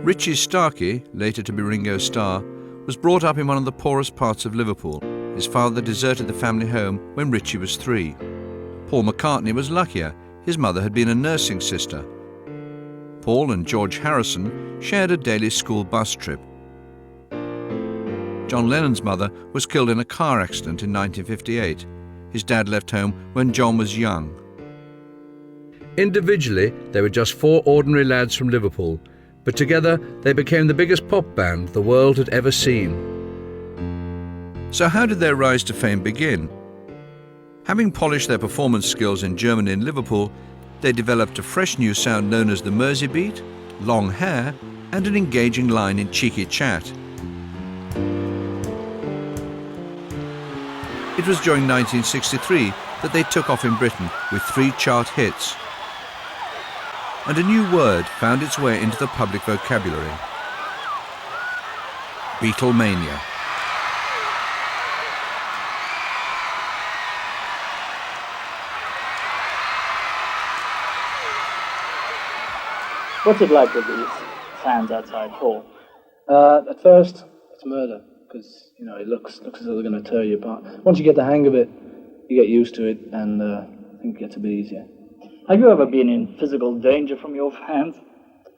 Richie Starkey, later to be Ringo Starr, was brought up in one of the poorest parts of Liverpool. His father deserted the family home when Richie was 3. Paul McCartney was luckier. His mother had been a nursing sister. Paul and George Harrison shared a daily school bus trip. John Lennon's mother was killed in a car accident in 1958. His dad left home when John was young. Individually, they were just 4 ordinary lads from Liverpool, but together they became the biggest pop band the world had ever seen. So how did their rise to fame begin? Having polished their performance skills in Germany and Liverpool, they developed a fresh new sound known as the Mersey beat, long hair, and an engaging line in cheeky chat. It was during 1963 that they took off in Britain with 3 chart hits, and a new word found its way into the public vocabulary: Beatlemania. What's it like with these fans outside, Paul? At first, it's murder, because it looks as though they're going to tear you apart. Once you get the hang of it, you get used to it, and I think it gets a bit easier. Have you ever been in physical danger from your fans?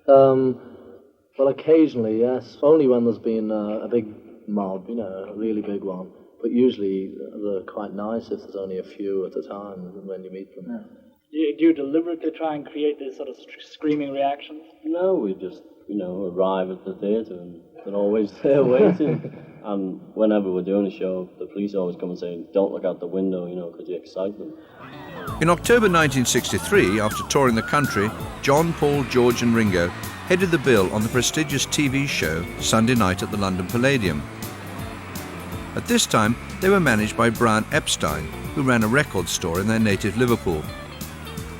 Well, occasionally, yes. Only when there's been a big mob, a really big one. But usually they're quite nice if there's only a few at a time when you meet them. Yeah. Do you deliberately try and create these sort of screaming reactions? No, we just, arrive at the theatre and they're always there waiting. And whenever we're doing a show, the police always come and say, don't look out the window, because you excite them. In October 1963, after touring the country, John, Paul, George and Ringo headed the bill on the prestigious TV show Sunday Night at the London Palladium. At this time, they were managed by Brian Epstein, who ran a record store in their native Liverpool.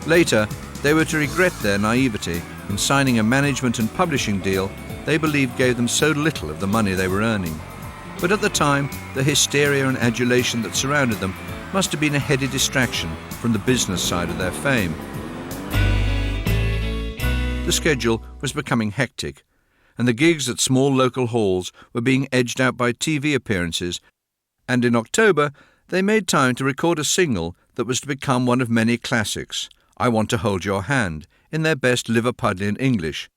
Later, they were to regret their naivety in signing a management and publishing deal they believed gave them so little of the money they were earning. But at the time, the hysteria and adulation that surrounded them must have been a heady distraction from the business side of their fame. The schedule was becoming hectic, and the gigs at small local halls were being edged out by TV appearances, and in October they made time to record a single that was to become one of many classics, I Want to Hold Your Hand, in their best Liverpudlian English.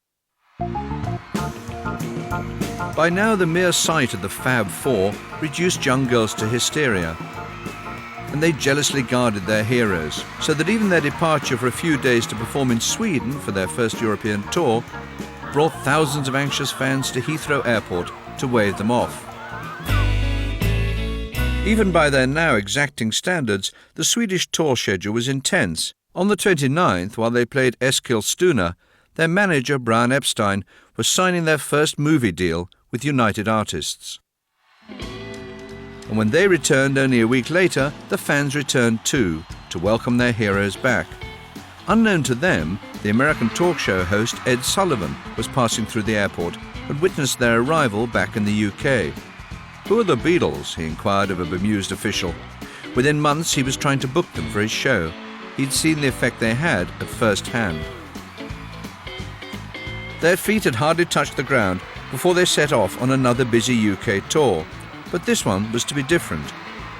By now, the mere sight of the Fab Four reduced young girls to hysteria, and they jealously guarded their heroes, so that even their departure for a few days to perform in Sweden for their first European tour brought thousands of anxious fans to Heathrow Airport to wave them off. Even by their now exacting standards, the Swedish tour schedule was intense. On the 29th, while they played Eskilstuna, their manager, Brian Epstein, was signing their first movie deal with United Artists. And when they returned only a week later, the fans returned too, to welcome their heroes back. Unknown to them, the American talk show host Ed Sullivan was passing through the airport and witnessed their arrival back in the UK. "Who are the Beatles?" he inquired of a bemused official. Within months, he was trying to book them for his show. He'd seen the effect they had at first hand. Their feet had hardly touched the ground before they set off on another busy UK tour. But this one was to be different.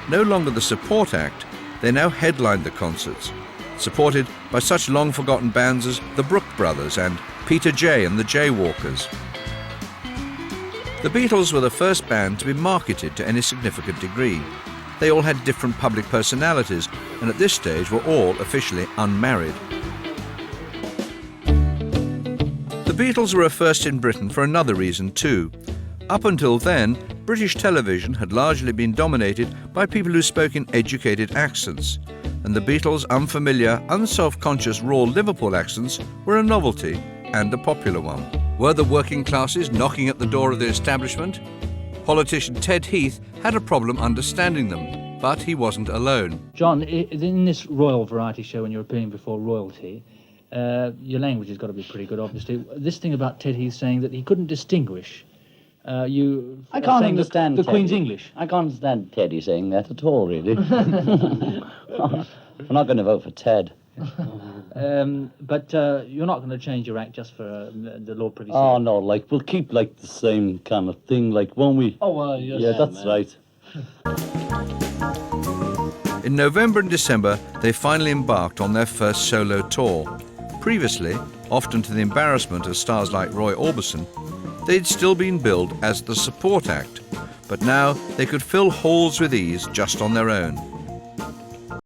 No longer the support act, they now headlined the concerts, supported by such long-forgotten bands as the Brook Brothers and Peter J and the Jaywalkers. The Beatles were the first band to be marketed to any significant degree. They all had different public personalities, and at this stage were all officially unmarried. The Beatles were a first in Britain for another reason too. Up until then, British television had largely been dominated by people who spoke in educated accents, and the Beatles' unfamiliar, unself-conscious raw Liverpool accents were a novelty and a popular one. Were the working classes knocking at the door of the establishment? Politician Ted Heath had a problem understanding them, but he wasn't alone. John, in this royal variety show, when you're appearing before royalty, your language has got to be pretty good, obviously. This thing about Ted Heath saying that he couldn't distinguish, I can't understand the Teddy. Queen's English. I can't understand Teddy saying that at all, really. I'm not going to vote for Ted. But you're not going to change your act just for the Lord Privy Seal. Oh no, like we'll keep like the same kind of thing, like won't we? Oh well, yes. Yeah, that's man. right. In November and December, they finally embarked on their first solo tour. Previously, often to the embarrassment of stars like Roy Orbison, they'd still been billed as the support act, but now they could fill halls with ease just on their own.